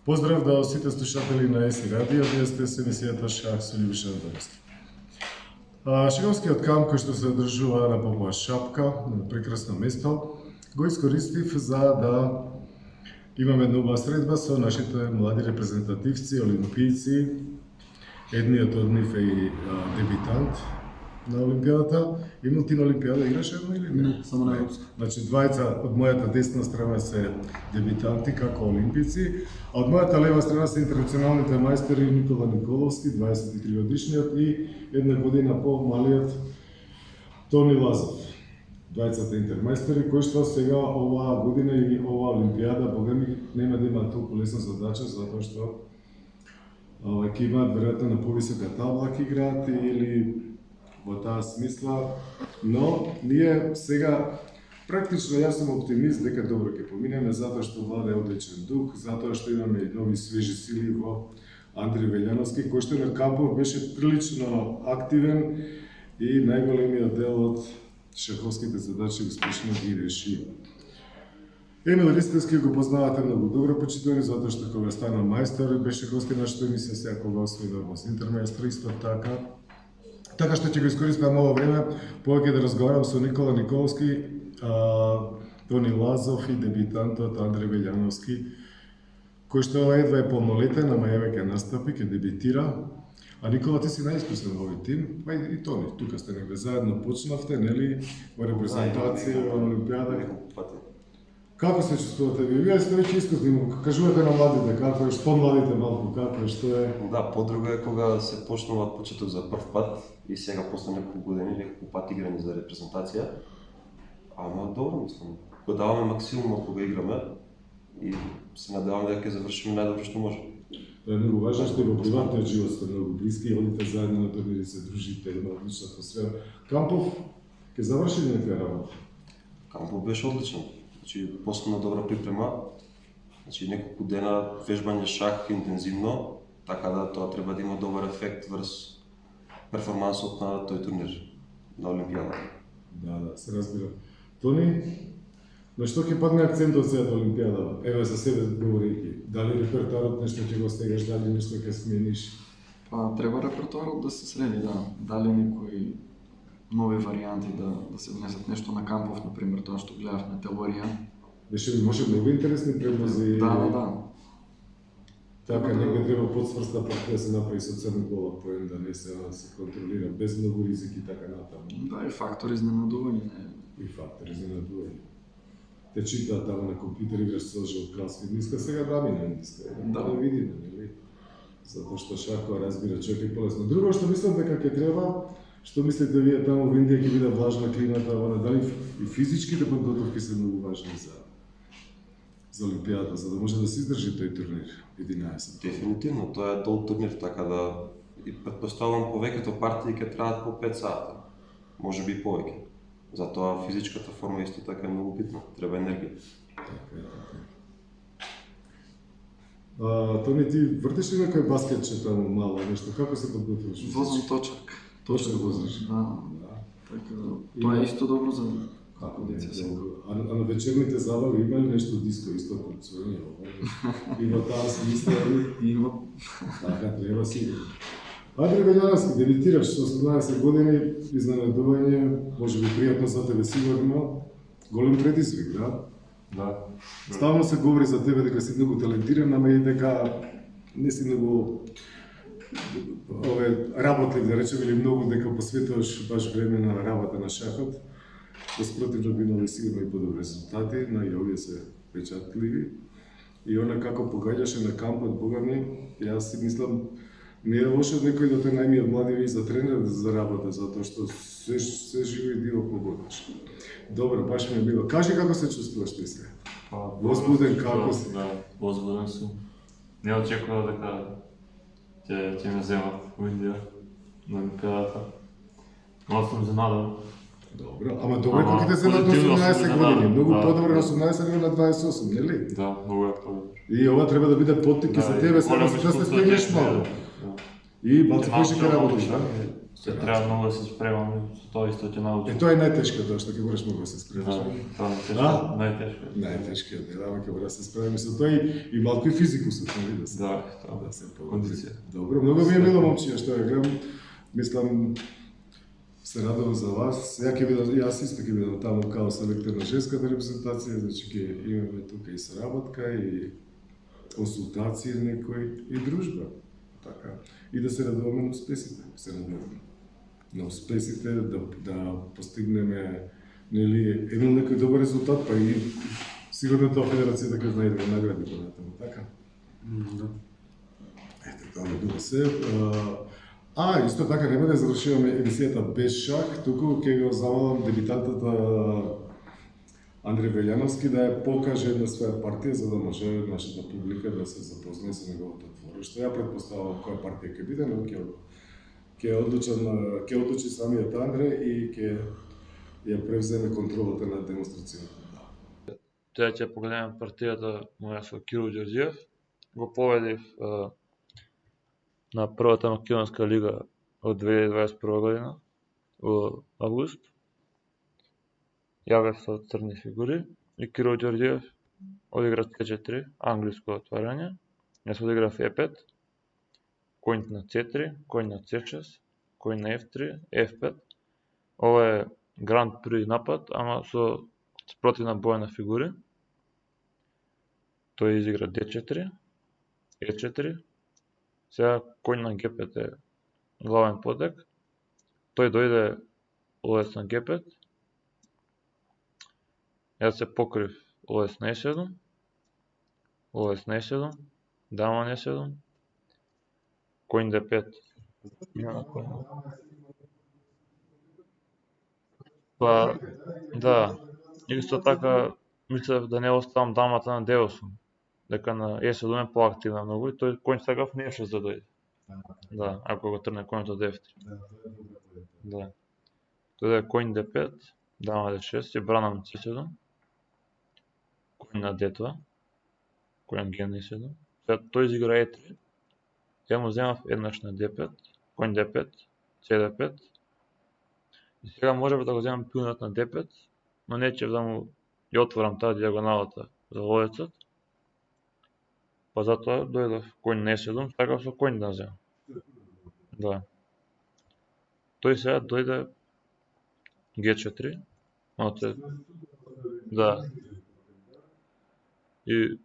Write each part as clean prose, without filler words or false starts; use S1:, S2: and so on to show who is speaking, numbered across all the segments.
S1: Поздрав до сите слушатели на ЕСИ Радио, вие сте се емисијата Шах со Љубиша Антоновски. Шаховскиот камп кој што се одржува на Попова шапка, на прекрасно место, го искористив за да имаме една убава средба со нашите млади репрезентативци, олимпијци. Едниот од нив е и дебитант на Олимпијадата. Имал ти на Олимпијада играш едно или не?
S2: Не, само на европска.
S1: Значи, двајца од мојата десна страна се дебитанти како олимпици, а од мојата лева страна се интернационалните мајстори Никола Николовски, 23 годишниот, и една година по-малиот Тони Лазов. Двајцата интермајстори, кои што сега оваа година и оваа Олимпијада, богами, нема да имаат толку лесна задача, затоа што ќе имаат веројатно на повисока табла ќе играат или во таа смисла, но ние сега практично јас сум оптимист дека добро ќе поминеме, затоа што владе одличен дух, затоа што имаме нови свежи сили во Андри Велјановски, кој што на кампов беше прилично активен и најголемиот дел од шаховските задачи успешно ги реши. Емил Ристевски го познавате многу добро, почитувани, затоа што кога стана мајстор беше гост на нашата емисија, сега кога освои во Интермајстор исто така. Така што ќе го искористам ово време повеќе да разговарам со Никола Николовски, Тони Лазов и дебитантот Андри Велјановски, кој што едва е полнолетен, ама еве ќе настапи, ќе дебитира. А Никола, ти си најискусен во овој тим, па и Тони, тука сте негде заедно почнавте, нели, во репрезентација, во Олимпијада. Како се чувствувате ви? Вие сте веќе искусни, кажувате на младите како е, што младите малку како е, што е?
S3: Да, подруга е кога се почнува од почеток за прв пат и сега после неколку години неколку пат играме за репрезентација. Ама добро, мислам, го даваме максимумот кога играме и се надеваме дека ќе завршиме најдобро што може.
S1: Тоа е многу важно што и во приватниот живот сте многу блиски, одите заедно на турнири, се дружите, има одлична атмосфера. Кампов ќе заврши некоја работа?
S3: Кампов беше одличен. Значи, после на добра припрема, значи неколку дена вежбање шах интензивно, така да тоа треба да има добар ефект врз перформансот на тој турнир, на Олимпијада.
S1: Да, се разбира. Тони, на што ќе падне акцентот сега до Олимпијада? Еве за себе говорејќи. Дали репертуарот нешто ќе го стегаш, дали нешто ќе смениш?
S2: Па треба репертуарот да се среди, да. Дали некои нови варијанти да се внесат нешто на кампов, например, тоа што гледавме теорија.
S1: Беше може многу интересни предлози.
S2: Да.
S1: Така некој треба подсврста пак да се направи со црн гола поен, да не се контролира без многу ризики така натаму.
S2: Да, и фактор изненадување.
S1: И фактор изненадување. Те читаат тamo на компјутер, играш цел живот кралски диска, сега да мине диска. Да видиме, нели? Затоа што шахова разбира човек е полесно. Друго што мислам дека ќе треба, што мислите вие таму во Индија ќе биде влажна климата, дали и физичките подготовки се многу важни за Олимпијата, за да може да се издржи тој турнир 11.
S3: Дефинитивно, тоа е дол турнир, така да и претпоставувам повеќето партии ќе траат по 5 сата, може би повеќе. Затоа физичката форма исто така е многу битна, треба енергија.
S1: Така. Тони, ти вртиш ли некој баскетче таму мало нешто? Како се подготвиш?
S2: Возам точак.
S1: Точно возиш?
S2: Да. Така, тоа е исто добро за кондиција.
S1: А на вечерните забави има ли нешто диско исто танцување? Има таа смисла?
S2: Има.
S1: Така треба сигурно. Андри Велјановски, дебитираш со 18 години, изненадување, може би пријатно за тебе сигурно, голем предизвик, да?
S4: Да.
S1: Ставно се говори за тебе дека си многу талентиран, ама и дека не си многу работлив, да речем, или многу дека посветуваш баш време на работа на шахот. Спротивно би имали сигурно и подобри резултати, но и овие се печатливи. И она како погаѓаше на кампот, бога ми, јас си мислам, не е лошо некој да те најми од млади за тренер за работа, затоа што се живо и диво погодаш. Добро, баш ми е било. Кажи како се чувствуваш ти сега? Возбуден како си?
S4: Да, возбуден сум. Не очекував дека ќе ме земат во Индија на Олимпијадата. Но сум изненадан.
S1: Добро, ама добро кога те земат на 18 години, многу подобро на 18 nego на 28, нели?
S4: Да, многу е подобро.
S1: И ова треба да биде поттик и за тебе, сега да се стегнеш мало. И малце беше ќе работиш, да?
S4: Се треба многу да се спремам, со тоа исто ќе научам.
S1: Тоа е најтешкото, што ќе мораш многу да се спремаш.
S4: Да, тоа е
S1: А?
S4: најтешко.
S1: Најтешкиот е, да, ќе мора да се справиме со тоа и малку и физикусот, нели да се.
S4: Да, тоа.
S1: Да се
S4: Кондиција.
S1: Добро, многу ми е мило момчиња што ја гледам. Мислам се радувам за вас. Јас исто ќе бидам таму као селектор на женската репрезентација, значи ќе имаме тука и соработка и консултации некои и дружба. Така. И да се радуваме на успесите. Се радуваме на успесите, да постигнеме нели еден некој добар резултат, па и сигурно тоа федерацијата ќе најде награди понатаму, така?
S3: Да.
S1: Ете, тоа ми било се. Исто така нема да завршуваме емисијата без шах, туку ќе го замолам дебитантот Андреј Велјановски да ја покаже една своја партија, за да може нашата публика да се запознае со неговото творештво. Ја претпоставувам која партија ќе биде, но ќе одлучи самиот Андре и ќе ја превземе контролата на демонстрацијата.
S4: Тоа ќе погледнеме партијата моја со Кирил Ѓорѓиев. Го победив на првата македонска лига од 2021 година во август. Јавев со црни фигури и Кирил Ѓорѓиев одигра C4, англиско отварање. Јас одиграв E5, коњ на C3, коњ на C6, коњ на F3, F5. Ова е Гранд При напад, ама со спротивна боја на фигури. Тој изигра D4, E4, сега коњ на G5 е главен потек. Тој дојде ловец на G5. Јас се покрив ловец на E7, ловец на E7, дама на E7, коњ D5. Па, да, исто така мислев да не оставам дамата на D8, дека на E7 е поактивна многу и тој коњ сакав на E6 да дојде. Да, ако го трне коњот од F3. Да. Тој е коњ D5, дама D6 и бранам C7. Коњ на D2, коњ G на E7. Сега тој изигра E3. Ја му земав еднаш на D5, коњ D5, CD5. И сега можеме да го земам пионот на D5, но нечев да му ја отворам таа дијагоналата за ловецот. Па затоа дојдов коњ на E7, сакав со коњ да земам. Да. Тој сега дојде G4, да. И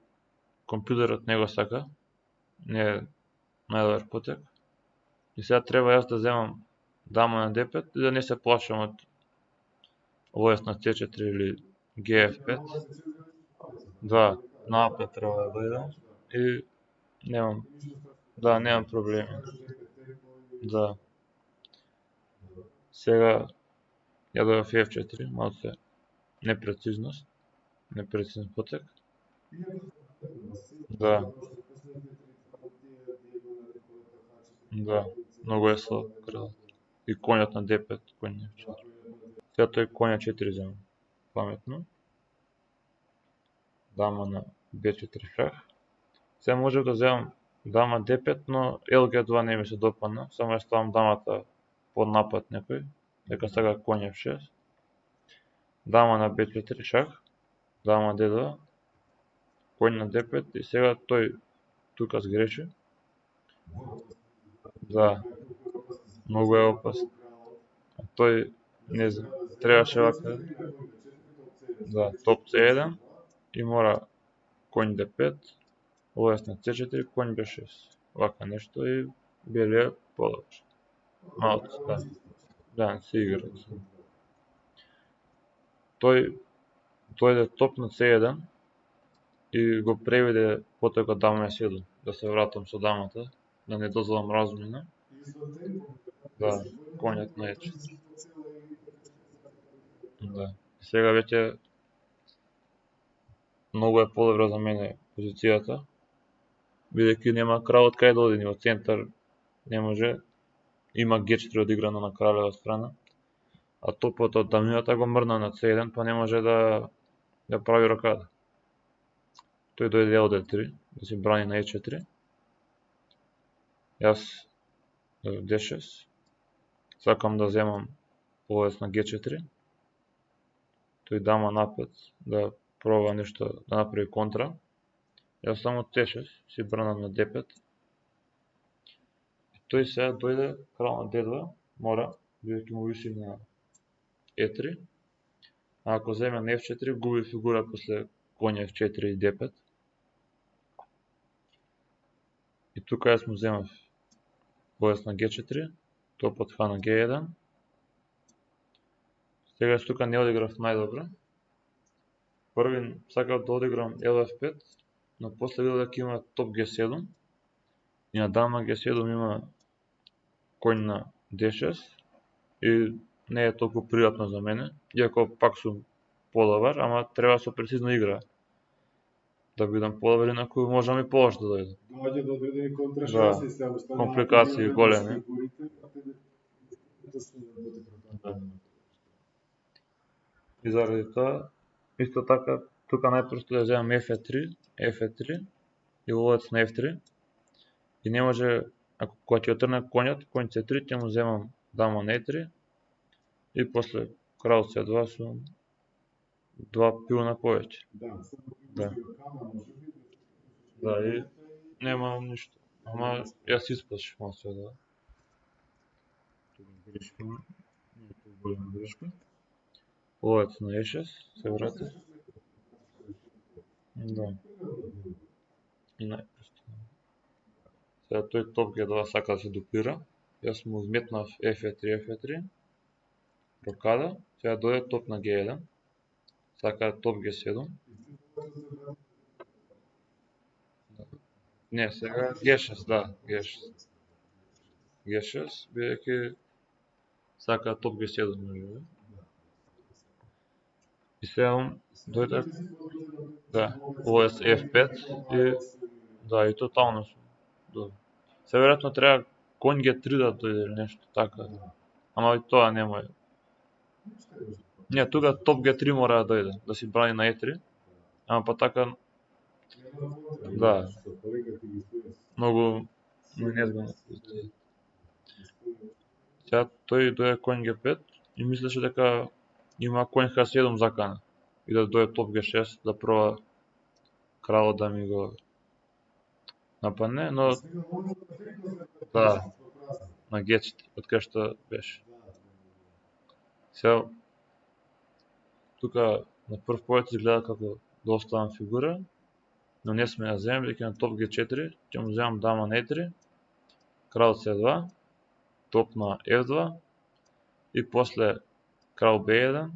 S4: компјутерот не го сака, не е најдобар потек. И сега треба јас да земам дама на D5 и да не се плашам од ловец на C4 или GF5. Да, напред треба да дојдам и немам проблеми. Да. Сега ја дојдов F4, малце непрецизен потек. Да. Да, многу е слаб крилот. И коњот на D5, коњ на F4. Сега тој коња 4 земам. Паметно. Дама на B4 шах. Сега можев да земам дама D5, но LG2 не ми се допадна. Само ја ставам дамата под напад некој, дека сака коњ F6. Дама на B4 шах. Дама D2. Коњ на D5 и сега тој тука сгреши. Да, многу е опасно. Тој, не знам, требаше вака. Да, топ C1 и мора коњ D5, ловец на C4, коњ B6. Вака нешто и белиот полош. Малце, да. Да, не се играат. Тој дојде топ на C1 и го преведе потекот дама E7, да се вратам со дамата, да не дозволам размена. Да, коњот на E4. Да. Сега веќе многу е подобра за мене позицијата, бидејќи нема крал од кај да оди, во центар не може. Има G4 одиграно на кралева страна, а топот од дамината го мрна на C1, па не може да прави рокада. Тој дојде LD3, да се брани на E4. Јас D6. Сакам да земам ловец на G4. Тој дама на 5 да проба нешто да направи контра. Јас само C6 си брнам на D5. И тој сега дојде крал на D2, мора, бидејќи му виси на E3. А ако земе на F4, губи фигура после коња F4 и D5. И тука јас му земав ловец на G4, топот H на G1. Сегаш тука не одиграв најдобро. Први сакав да одиграм LF5, но после видов дека има топ G7 и на дама G7 има коњ на D6 и не е толку пријатно за мене, иако пак сум подобар, ама треба со прецизна игра. Да бидам подобар, инаку можам и полош да дојде.
S1: Доаѓа до одредени контрашанси и се останува
S4: компликации големи. И заради тоа, исто така, тука најпросто да земам F3, F3 и ловец на F3. И не може, ако кога ќе отрне коњот, коњ C3, ќе му земам дама на E3 и после крал C2 сум 2 пилона повеќе. Да. Да, и нема ништо. Ама јас исплашив мал се да. Тука грешка, не е толку голема грешка. Ловец на E6 се врати. Да. И најпросто. Сега тој топ G2 сака да се дуплира. Јас му вметнав F3, F3. Рокада. Сега дојде топ на G1. Сака топ G7. Не, сега G6, да, G6. G6, бидејќи сака топ G7 може. И сега дојде да, ловец F5 и да, и тотално сум. Се веројатно треба коњ G3 да дојде или нешто така. Ама и тоа не може. Не, тука топ G3 мора да дојде, да си брани на E3. Ама па така да. Многу незгодно. Сега тој дојде коњ G5 и мислеше дека има коњ H7 закана и да дојде топ G6 да проба кралот да ми го нападне, но да, на G4, од кај што беше. Сега тука на прв поглед изгледа како да оставам фигура, но не сме ја земам, бидејќи на топ G4 ќе му земам дама на E3, крал C2, топ на F2 и после крал B1,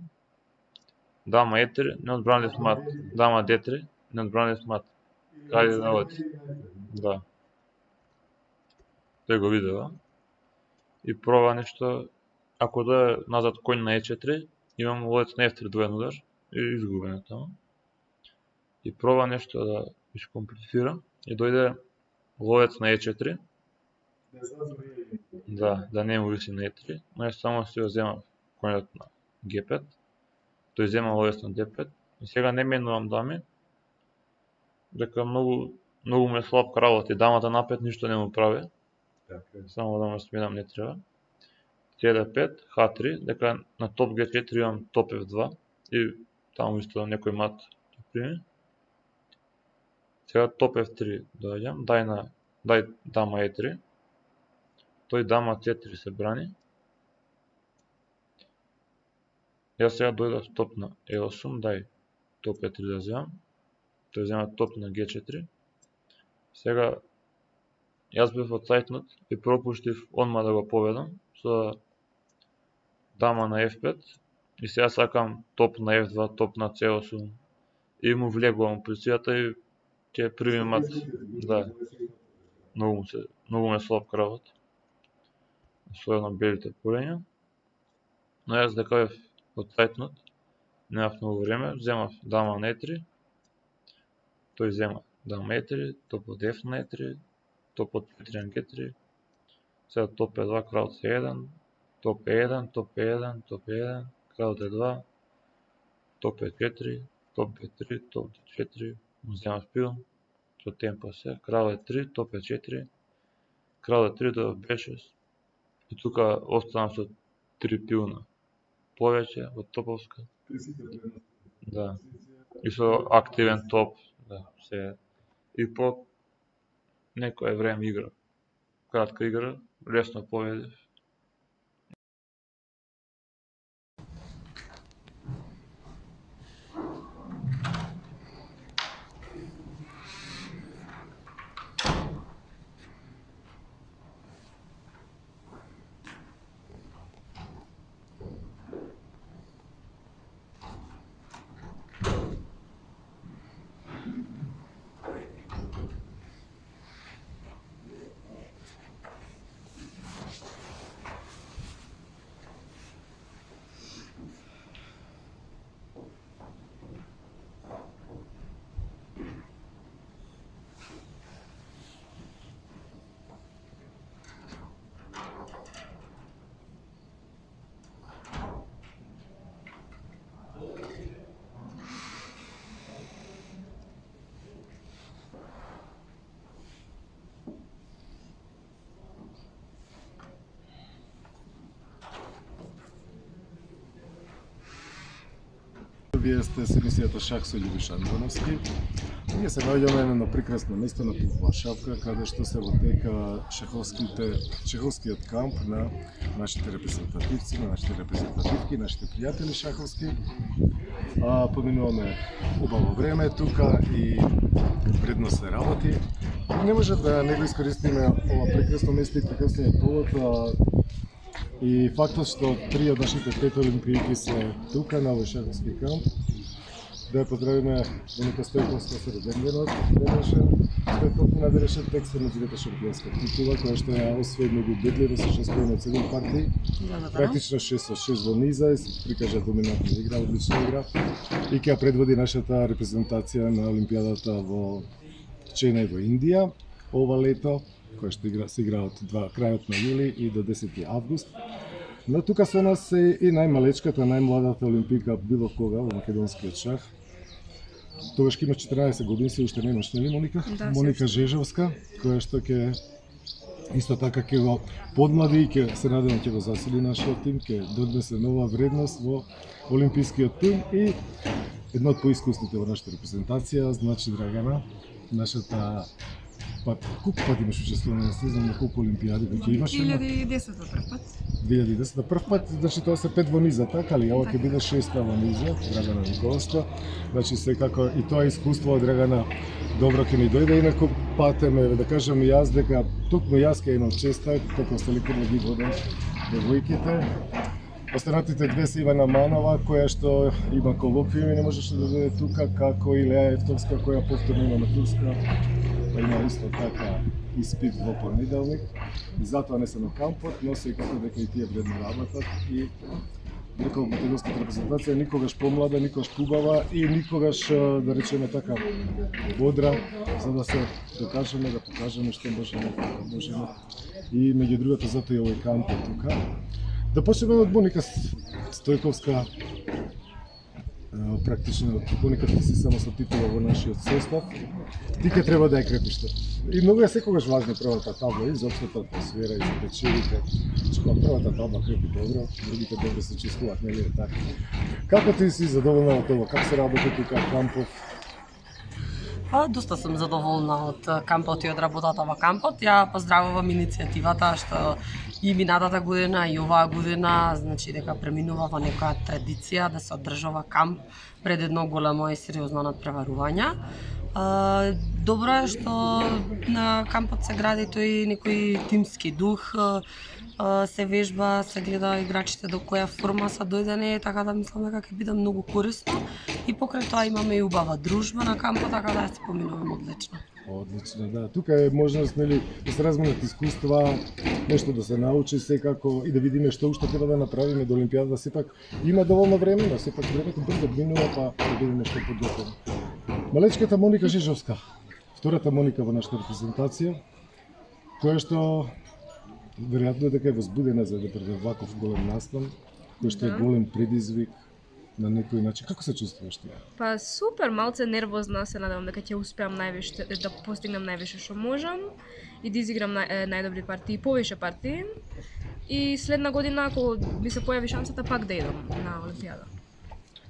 S4: дама E3, не одбранлив мат, дама D3, не одбранлив мат. Каде да оди? Да. Тој го видела. И проба нешто, ако дојде назад коњ на E4, имам ловец на F3 двоен удар и изгубено тамо. И проба нешто да искомплицира и дојде ловец на E4. Да не му виси на E3, но јас само си ја земав коњот на G5. Тој зема ловец на D5 и сега не менувам дами, дека многу му е слаб кралот и дамата на 5 ништо не му прави. Само да му сменам не треба. C5, H3, дека на топ G4 имам топ F2 и таму исто некој мат ќе прими. Сега топ F3 доаѓам, дај дама E3. Тој дама C3 се брани. Јас сега дојдов топ на E8, дај топ E3 да земам. Тој зема топ на G4. Сега јас бев одсајтнат и пропуштив онма да го победам со дама на F5 и сега сакам топ на F2, топ на C8 и му влегувам позицијата и ќе прими мат. Да. Многу ме слаб кралот. Особено белите полења. Но јас дека бев одсајтнат, немав многу време, земав дама на E3. Тој зема дама E3, топ од F на E3, топ од P3 на G3. Сега топ E2, крал C1, топ E1, топ E1, топ E1, крал D2, топ E4, топ B3, топ D4, му земав пил, со темпо се, крал E3, топ E4, крал E3 до B6, И тука останав со 3 пилна повеќе од топовска. Да. И со активен топ, да, се и по некое време игра. Кратка игра, лесно победив.
S1: Вие сте с емисијата Шах со Љубиша Антоновски. Ние се наоѓаме на прекрасно место на Варшавка, каде што се вотека шаховскиот камп на нашите репрезентативци, на нашите репрезентативки, нашите пријатели шаховски. Поминуваме убаво време тука и вредно се работи. Не може да не го искористиме ова прекрасно место и прекрасниот повод, и фактот што 3 од нашите 5 олимпијки се тука на овој шаховски камп. Да ја поздравиме Моника Стојковска со роденденот денеше, што надереше текст на нејзината шампионска титула, која што ја освои многу убедливо со 6 поени од 7 партии. Практично 6 од 6 во низа, прикажа доминантна игра, одлична игра и ќе ја предводи нашата репрезентација на олимпијадата во Чена и во Индија ова лето, која што се игра од крајот на јули и до 10 август. Но тука со нас е и најмалечката, најмладата олимпика било кога во македонскиот шах. Тогаш ќе има 14 години, се уште немаш, нели Моника?
S5: Да,
S1: Моника Жежовска, која што ќе исто така ќе го подмлади и ќе се надевам ќе го засили нашиот тим, ќе донесе нова вредност во олимпискиот тим и едно од поискусните во нашата репрезентација, значи Драгана, нашата колку пати имаш учествуване, не знам на колку олимпијади веќе имаш?
S5: 2010 прв пат.
S1: 2010 прв пат, значи тоа се 5 во низа, така ли? Ова ќе биде 6 во низа, Драгана Николовска. Значи секако и тоа искуство од Драгана добро ќе ни дојде, инаку патеме, да кажам и јас дека токму јас ќе имам честа, како селективно ги водам девојките. Останатите две се Ивана Манова, која што има колоквиуми, не можеше да дојде тука, како и Леа Ефтовска, која повторно има матурска, па има исто така испит во понеделник. И затоа не се на кампот, но секако дека и тие вредно работат и дека македонската репрезентација никогаш помлада, никогаш побава и никогаш, да речеме така, бодра, за да се докажеме, да покажеме што можеме, како можеме. И меѓу другото затоа и овој камп е тука. Да почнеме од Моника Стојковска. Практично Моника ти си само со титула во нашиот состав. Ти ќе треба да ја крепиш. И многу е секогаш важна првата табла и за општата атмосфера и за вечерите. Што првата табла крепи добро, другите добро се чувствуваат, нели е така. Како ти си задоволна од тоа? Како се работи тука кампов?
S6: Доста сум задоволна од кампот и од работата во кампот. Ја поздравувам иницијативата што и минатата година и оваа година, значи дека преминува во некоја традиција да се одржува камп пред едно големо и сериозно надпреварување. Добро е што на кампот се гради тој некој тимски дух, се вежба, се гледа играчите до која форма са дојдени, така да мислам дека ќе биде многу корисно. И покрај тоа имаме и убава дружба на кампот, така да се поминуваме одлично.
S1: Одлично, да. Тука е можност, нели, да се разменат искуства, нешто да се научи секако и да видиме што уште треба да направиме до Олимпијадата. Сепак има доволно време, но сепак времето брзо минува, па да видиме нешто подготвено. Малечката Моника Жежовска, втората Моника во нашата репрезентација, која што веројатно дека е возбудена за да пред ваков голем настан, кој што е голем предизвик на некој начин. Како се чувствуваш ти?
S5: Па супер, малце нервозна, се надевам дека ќе успеам највише да постигнам највише што можам и да изиграм најдобри партии, повеќе партии. и следна година ако ми се појави шансата пак да идам на Олимпијада.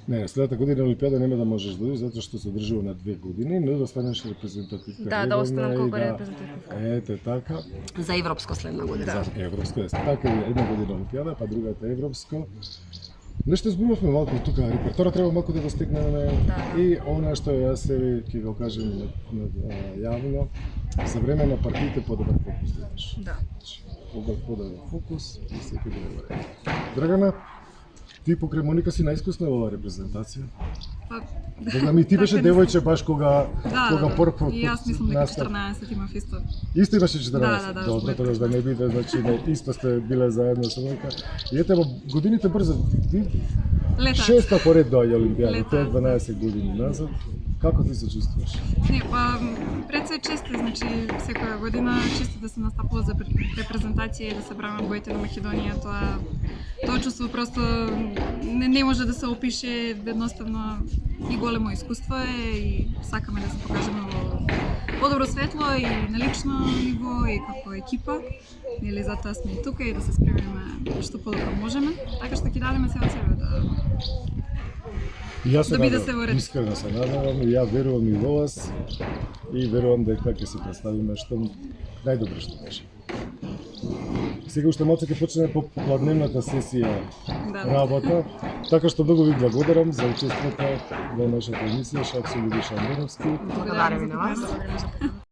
S1: Не, следната година Олимпијада нема да можеш да одиш затоа што се одржува на 2 години, но да станеш репрезентативка.
S5: Да останам
S1: и
S5: колку
S1: да-
S5: репрезентативка.
S1: Ете така.
S6: За европско следна година.
S1: За европско е така, една година Олимпијада, па другата европско. Нешто зборувавме малку тука, репертора треба малку да го стигнеме
S5: Да.
S1: и она што јас себе ќе го кажем јавно, за време на партиите подобар фокус да имаш.
S5: Да.
S1: Подобар фокус и секој да го реди. Драгана, ти покрај Моника си најискусна во оваа репрезентација.
S7: Па,
S1: Бога ми ти беше
S7: така
S1: девојче баш кога
S7: да,
S1: прв
S7: и јас мислам дека
S1: настав.
S7: 14 имав исто.
S1: Исто имаше 14.
S7: Да,
S1: Добро,
S7: да,
S1: тоа да не биде, значи исто сте биле заедно со Моника. И ете, во годините брзо, ти
S7: Лета.
S1: шеста поред доаѓа Олимпијада,
S7: Лета.
S1: тоа е 12 години назад. Како ти се чувствуваш?
S7: Не, па пред се често, значи секоја година често да се настапува за репрезентација и да се брави боите на Македонија, тоа чувство просто не може да се опише, едноставно и големо искуство е и сакаме да се покажеме во подобро светло и на лично ниво и како екипа. Нели затоа сме и тука и да се спремиме што подобро можеме, така што ќе дадеме се од себе да
S1: И јас се
S7: Да биде
S1: надевам,
S7: се во ред.
S1: искрено се надевам и ја верувам и во вас и верувам дека ќе се представиме што најдобро што може. Сега уште малку ќе почне попладневната сесија
S7: Да.
S1: работа, така што многу ви благодарам за учеството во нашата емисија Шаксо Лјудиша Андреновски.
S6: Благодарам и на вас.
S5: Благодарам за поканата.